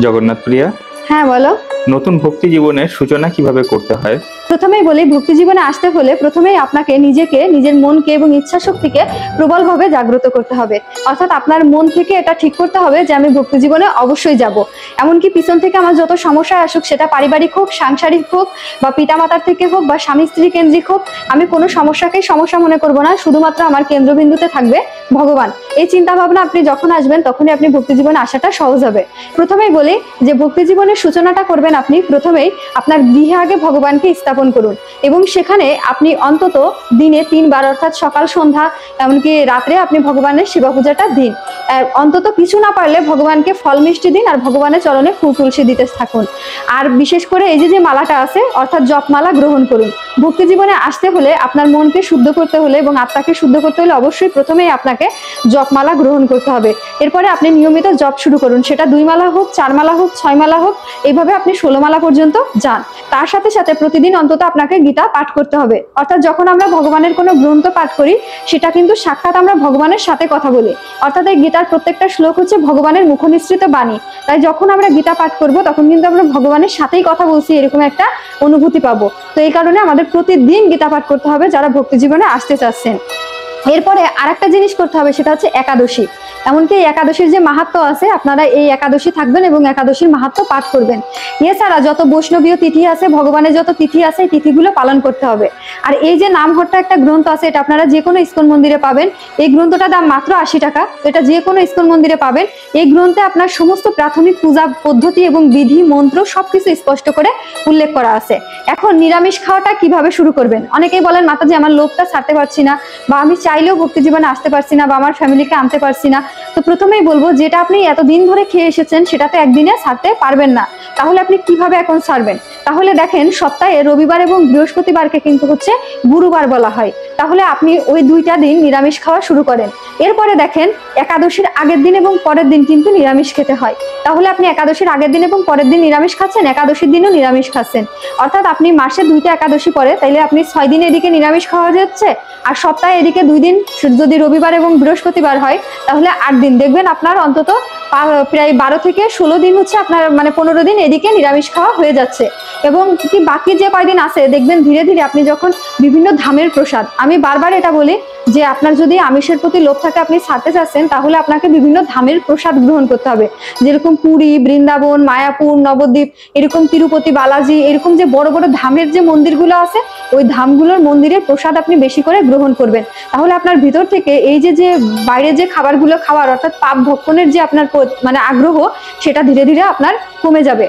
জগন্নাথ প্রিয়া, হ্যাঁ বলো। নতুন ভক্তি জীবনের সূচনা কিভাবে করতে হয়? প্রথমেই বলি, ভক্তি জীবনে আসতে হলে প্রথমেই আপনাকে নিজেকে, নিজের মনকে এবং ইচ্ছা শক্তিকে প্রবলভাবে জাগ্রত করতে হবে। অর্থাৎ আপনার মন থেকে এটা ঠিক করতে হবে যে আমি ভক্তি জীবনে অবশ্যই যাব। এমনকি পিছন থেকে আমার যত সমস্যা আসুক, সেটা পারিবারিক হোক, সাংসারিক হোক, বা পিতামাতার থেকে হোক, বা স্বামী স্ত্রী কেন্দ্রিক হোক, আমি কোনো সমস্যাকেই সমস্যা মনে করব না। শুধুমাত্র আমার কেন্দ্রবিন্দুতে থাকবে ভগবান। এই চিন্তা ভাবনা আপনি যখন আসবেন, তখনই আপনি ভক্তি জীবনে আসাটা সহজ হবে। প্রথমেই বলি যে ভক্তি জীবনের সূচনাটা করবেন আপনি প্রথমেই আপনার গৃহে আগে ভগবানকে স্থাপন করুন, এবং সেখানে আপনি অন্তত দিনে 3 বার, অর্থাৎ সকাল সন্ধ্যা এমনকি রাত্রে আপনি ভগবানের সেবা পূজাটা দিন। অন্তত কিছু না পারলে ভগবানকে ফল মিষ্টি দিন, আর ভগবানের চরণে ফুল তুলসী দিতে থাকুন। আর বিশেষ করে এই যে মালাটা আছে, অর্থাৎ জপমালা গ্রহণ করুন। ভক্তি জীবনে আসতে হলে, আপনার মনকে শুদ্ধ করতে হলে এবং আত্মাকে শুদ্ধ করতে হলে অবশ্যই প্রথমেই আপনাকে জপমালা গ্রহণ করতে হবে। এরপরে আপনি নিয়মিত জপ শুরু করুন, সেটা 2 মালা হোক, 4 মালা হোক, 6 মালা হোক, এইভাবে আপনি 16 মালা পর্যন্ত যান। তার সাথে সাথে প্রতিদিন অন্তত আপনাকে গীতা পাঠ করতে হবে। অর্থাৎ যখন আমরা ভগবানের কোনো গ্রন্থ পাঠ করি, সেটা কিন্তু সাক্ষাৎ আমরা ভগবানের সাথে কথা বলি। অর্থাৎ এই গীতার প্রত্যেকটা শ্লোক হচ্ছে ভগবানের মুখনিসৃত বাণী। তাই যখন আমরা গীতা পাঠ করব, তখন কিন্তু আমরা ভগবানের সাথেই কথা বলছি, এরকম একটা অনুভূতি পাবো। তো এই কারণে আমাদের প্রতিদিন গীতা পাঠ করতে হবে যারা ভক্তি জীবনে আসতে চাচ্ছেন। এরপরে আরেকটা জিনিস করতে হবে, সেটা হচ্ছে একাদশী। এমনকি এই একাদশীর যে মাহাত্ম্য আছে, আপনারা এই একাদশী থাকবেন এবং একাদশীর মাহাত্ম্য পাঠ করবেন। এছাড়া যত বৈষ্ণবীয় তিথি আছে, ভগবানের যত তিথি আছে, এই তিথিগুলো পালন করতে হবে। আর এই যে নামহট্ট একটা গ্রন্থ আছে, এটা আপনারা যে কোনো ইস্কন মন্দিরে পাবেন। এই গ্রন্থটার দাম মাত্র 80 টাকা। তো এটা যে কোনো ইস্কন মন্দিরে পাবেন। এই গ্রন্থে আপনার সমস্ত প্রাথমিক পূজা পদ্ধতি এবং বিধি মন্ত্র সবকিছু স্পষ্ট করে উল্লেখ করা আছে। এখন নিরামিষ খাওয়াটা কিভাবে শুরু করবেন? অনেকেই বলেন, মাতাজি আমার লোভটা ছাড়তে পারছি না, বা আমি চাইলেও ভক্তি জীবনে আসতে পারছি না, বা আমার ফ্যামিলিকে আনতে পারছি না। তো প্রথমেই বলবো, যেটা আপনি এতদিন ধরে খেয়ে এসেছেন, সেটা তো একদিনে ছাড়তে পারবেন না। তাহলে আপনি কিভাবে এখন ছাড়বেন? তাহলে দেখেন, সপ্তাহে রবিবার এবং বৃহস্পতিবারকে কিন্তু হচ্ছে গুরুবার বলা হয়। তাহলে আপনি ওই 2টা দিন নিরামিষ খাওয়া শুরু করেন। এরপরে দেখেন, একাদশীর আগের দিন এবং পরের দিন কিন্তু নিরামিষ খেতে হয়। তাহলে আপনি একাদশীর আগের দিন এবং পরের দিন নিরামিষ খাচ্ছেন, একাদশীর দিনও নিরামিষ খাচ্ছেন। অর্থাৎ আপনি মাসে 2টা একাদশী পরে, তাইলে আপনি 6 দিন এদিকে নিরামিষ খাওয়া যাচ্ছে, আর সপ্তাহে এদিকে 2 দিন, যদি রবিবার এবং বৃহস্পতিবার হয়, তাহলে 8 দিন। দেখবেন আপনার অন্তত প্রায় 12 থেকে 16 দিন হচ্ছে আপনার, মানে 15 দিন এদিকে নিরামিষ খাওয়া হয়ে যাচ্ছে। এবং কি বাকি যে কয়দিন আছে, দেখবেন ধীরে ধীরে আপনি যখন বিভিন্ন ধামের প্রসাদ, আমি বারবার এটা বলি যে আপনার যদি আমিষের প্রতি লোভ থাকে, আপনি ছাড়তে চাচ্ছেন, তাহলে আপনাকে বিভিন্ন ধামের প্রসাদ গ্রহণ করতে হবে। যেরকম পুরী, বৃন্দাবন, মায়াপুর, নবদ্বীপ, এরকম তিরুপতি বালাজি, এরকম যে বড় বড় ধামের যে মন্দিরগুলো আছে, ওই ধামগুলোর মন্দিরের প্রসাদ আপনি বেশি করে গ্রহণ করবেন। তাহলে আপনার ভিতর থেকে এই যে বাইরে যে খাবারগুলো খাওয়ার, অর্থাৎ পাপ ভক্ষণের যে আপনার মানে আগ্রহ, সেটা ধীরে ধীরে আপনার কমে যাবে।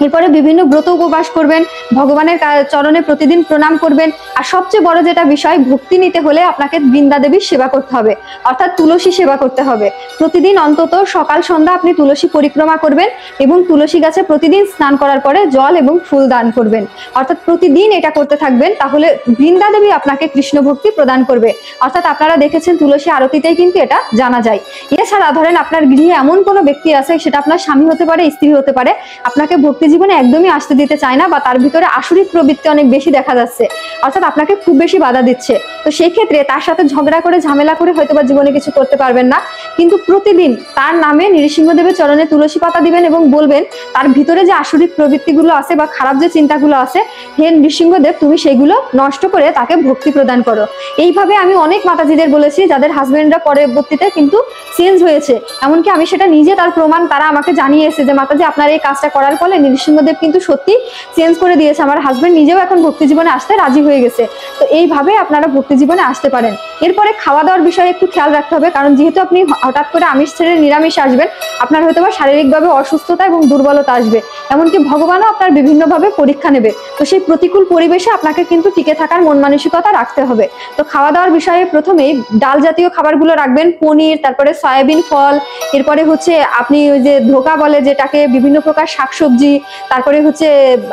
এরপরে বিভিন্ন ব্রত উপবাস করবেন, ভগবানের চরণে প্রতিদিন প্রণাম করবেন। আর সবচেয়ে বড় যেটা বিষয়, ভক্তি নিতে হলে আপনাকে বৃন্দা দেবীর সেবা করতে হবে, অর্থাৎ তুলসী সেবা করতে হবে। প্রতিদিন অন্তত সকাল সন্ধ্যা আপনি তুলসী পরিক্রমা করবেন, এবং তুলসী গাছে প্রতিদিন স্নান করার পরে জল এবং ফুল দান করবেন। অর্থাৎ প্রতিদিন এটা করতে থাকবেন, তাহলে বৃন্দা দেবী আপনাকে কৃষ্ণ ভক্তি প্রদান করবে। অর্থাৎ আপনারা দেখেছেন তুলসী আরতিতেই কিন্তু এটা জানা যায়। এছাড়া ধরেন আপনার গৃহে এমন কোনো ব্যক্তি আছে, সেটা আপনার স্বামী হতে পারে, স্ত্রী হতে পারে, আপনাকে ভক্তি জীবনে একদমই আসতে দিতে চায় না, বা তার ভিতরে আসরিক প্রবৃত্তি অনেক বেশি দেখা যাচ্ছে, অর্থাৎ আপনাকে খুব বেশি বাধা দিচ্ছে। তো সেই ক্ষেত্রে তার সাথে ঝগড়া করে, ঝামেলা করে হয়তোবা জীবনে কিছু করতে পারবেন না, কিন্তু প্রতিদিন তার নামে নৃসিংহদেবের চরণে তুলসী পাতা দিবেন এবং বলবেন, তার ভিতরে যে আসরিক প্রবৃত্তিগুলো আছে বা খারাপ যে চিন্তাগুলো আছে, হে নৃসিংহদেব, তুমি সেগুলো নষ্ট করে তাকে ভক্তি প্রদান করো। এইভাবে আমি অনেক মাতাজিদের বলেছি, যাদের হাজবেন্ডরা পরবর্তীতে কিন্তু চেঞ্জ হয়েছে। এমনকি আমি সেটা নিজে, তার প্রমাণ তারা আমাকে জানিয়েছে যে মাতাজি, আপনার এই কাজটা করার ফলে নৃসিংহদেব কিন্তু সত্যি চেঞ্জ করে দিয়েছে, আমার হাজবেন্ড নিজেও এখন ভক্তি জীবনে আসতে রাজি হয়ে গেছে। তো এইভাবে আপনারা ভক্তি জীবনে আসতে পারেন। এরপরে খাওয়া দাওয়ার বিষয়ে একটু খেয়াল রাখতে হবে, কারণ যেহেতু আপনি হঠাৎ করে আমিষ ছেড়ে নিরামিষ আসবেন, আপনার হয়তো বা শারীরিকভাবে অসুস্থতা এবং দুর্বলতা আসবে। এমনকি ভগবানও আপনার বিভিন্নভাবে পরীক্ষা নেবে। তো সেই প্রতিকূল পরিবেশে আপনাকে কিন্তু টিকে থাকার মন মানসিকতা রাখতে হবে। তো খাওয়া দাওয়ার বিষয়ে প্রথমেই ডাল জাতীয় খাবারগুলো রাখবেন, পনির, তারপরে সয়াবিন ফল, এরপরে হচ্ছে আপনি ওই যে ধোকা বলে যেটাকে, বিভিন্ন প্রকার শাকসবজি, তারপরে হচ্ছে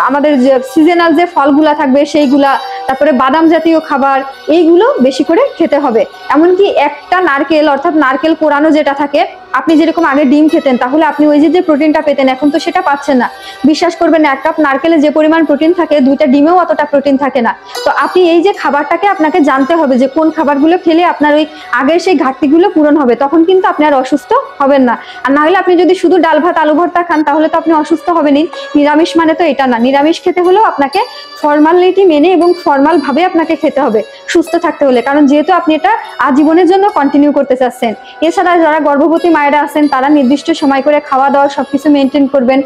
আমাদের যে সিজনাল যে ফলগুলা থাকবে সেইগুলা, তারপরে বাদাম জাতীয় খাবার, এইগুলো বেশি করে খেতে হবে। এমনকি একটা নারকেল, অর্থাৎ নারকেল কোরানো যেটা থাকে, আপনি যেরকম আগে ডিম খেতেন, তাহলে আপনি ওই যে প্রোটিনটা পেতেন, এখন তো সেটা পাচ্ছেন না। বিশ্বাস করবেন না, 1 কাপ নারকেলে যে পরিমাণ প্রোটিন থাকে, 2টা ডিমেও অতটা প্রোটিন থাকে না। তো আপনি এই যে খাবারটাকে আপনাকে জানতে হবে যে কোন খাবারগুলো খেলে আপনার ওই আগের সেই ঘাটতিগুলো পূরণ হবে, তখন কিন্তু আপনি আর অসুস্থ হবেন না। আর না হলে আপনি যদি শুধু ডাল ভাত আলু ভর্তা খান, তাহলে তো আপনি অসুস্থ হবেনই। নিরামিষ মানে তো এটা না, নিরামিষ খেতে হলেও আপনাকে ফর্মালিটি মেনে এবং ফর্মাল ভাবে আপনাকে খেতে হবে সুস্থ থাকতে হলে, কারণ যেহেতু আপনি এটা আজীবনের জন্য কন্টিনিউ করতে চাচ্ছেন। এছাড়া যারা গর্ভবতী মায়েরা আছেন, তারা নির্দিষ্ট সময় করে খাওয়া দাওয়া সবকিছু মেনটেন করবেন।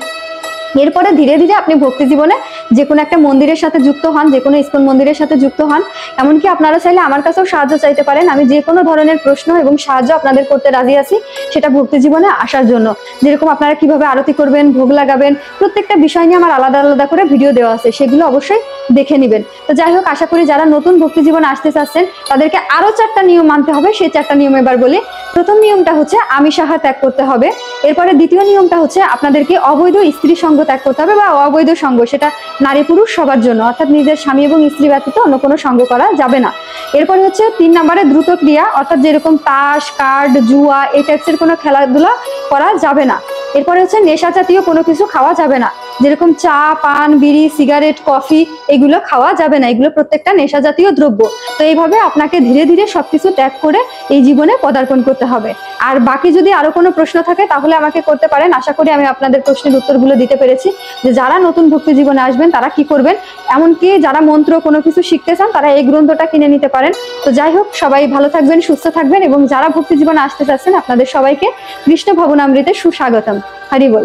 এরপরে ধীরে ধীরে আপনি ভক্তি জীবনে যে কোনো একটা মন্দিরের সাথে যুক্ত হন, যে কোনো ইসকন মন্দিরের সাথে যুক্ত হন। এমনকি আপনারা চাইলে আমার কাছেও সাহায্য চাইতে পারেন। আমি যে কোনো ধরনের প্রশ্ন এবং সাহায্য আপনাদের করতে রাজি আছি, সেটা ভক্তি জীবনে আসার জন্য। যেরকম আপনারা কিভাবে আরতি করবেন, ভোগ লাগাবেন, প্রত্যেকটা বিষয় নিয়ে আমার আলাদা আলাদা করে ভিডিও দেওয়া আছে, সেগুলো অবশ্যই দেখে নেবেন। তো যাই হোক, আশা করি যারা নতুন ভক্তি জীবনে আসতে চাচ্ছেন, তাদেরকে আরো 4টা নিয়ম মানতে হবে। সেই 4টা নিয়ম এবার বলি। প্রথম নিয়মটা হচ্ছে আমিষ আহার ত্যাগ করতে হবে। এরপরে দ্বিতীয় নিয়মটা হচ্ছে আপনাদেরকে অবৈধ স্ত্রী সঙ্গ ত্যাগ করতে হবে, বা অবৈধ সঙ্গ, সেটা নারী পুরুষ সবার জন্য, অর্থাৎ নিজের স্বামী এবং স্ত্রী ব্যতীত অন্য কোনো সঙ্গ করা যাবে না। এরপরে হচ্ছে 3 নম্বরে দ্রুত ক্রিয়া, অর্থাৎ যেরকম তাস, কার্ড, জুয়া, এই টাইপসের কোনো খেলাধুলা করা যাবে না। এরপরে হচ্ছে নেশা জাতীয় কোনো কিছু খাওয়া যাবে না, যেরকম চা, পান, বিড়ি, সিগারেট, কফি, এগুলো খাওয়া যাবে না। এগুলো প্রত্যেকটা নেশা জাতীয় দ্রব্য। তো এইভাবে আপনাকে ধীরে ধীরে সবকিছু ত্যাগ করে এই জীবনে পদার্পণ করতে হবে। আর বাকি যদি আরো কোনো প্রশ্ন থাকে, তাহলে আমাকে করতে পারেন। আশা করি আমি আপনাদের প্রশ্নের উত্তরগুলো দিতে পেরেছি, যে যারা নতুন ভক্তি জীবনে আসবেন তারা কি করবেন। এমনকি যারা মন্ত্র কোনো কিছু শিখতে চান, তারা এই গ্রন্থটা কিনে নিতে পারেন। তো যাই হোক, সবাই ভালো থাকবেন, সুস্থ থাকবেন, এবং যারা ভক্তি জীবনে আসতে চাচ্ছেন, আপনাদের সবাইকে কৃষ্ণ ভবনামৃতে সুস্বাগতম। হরি বল।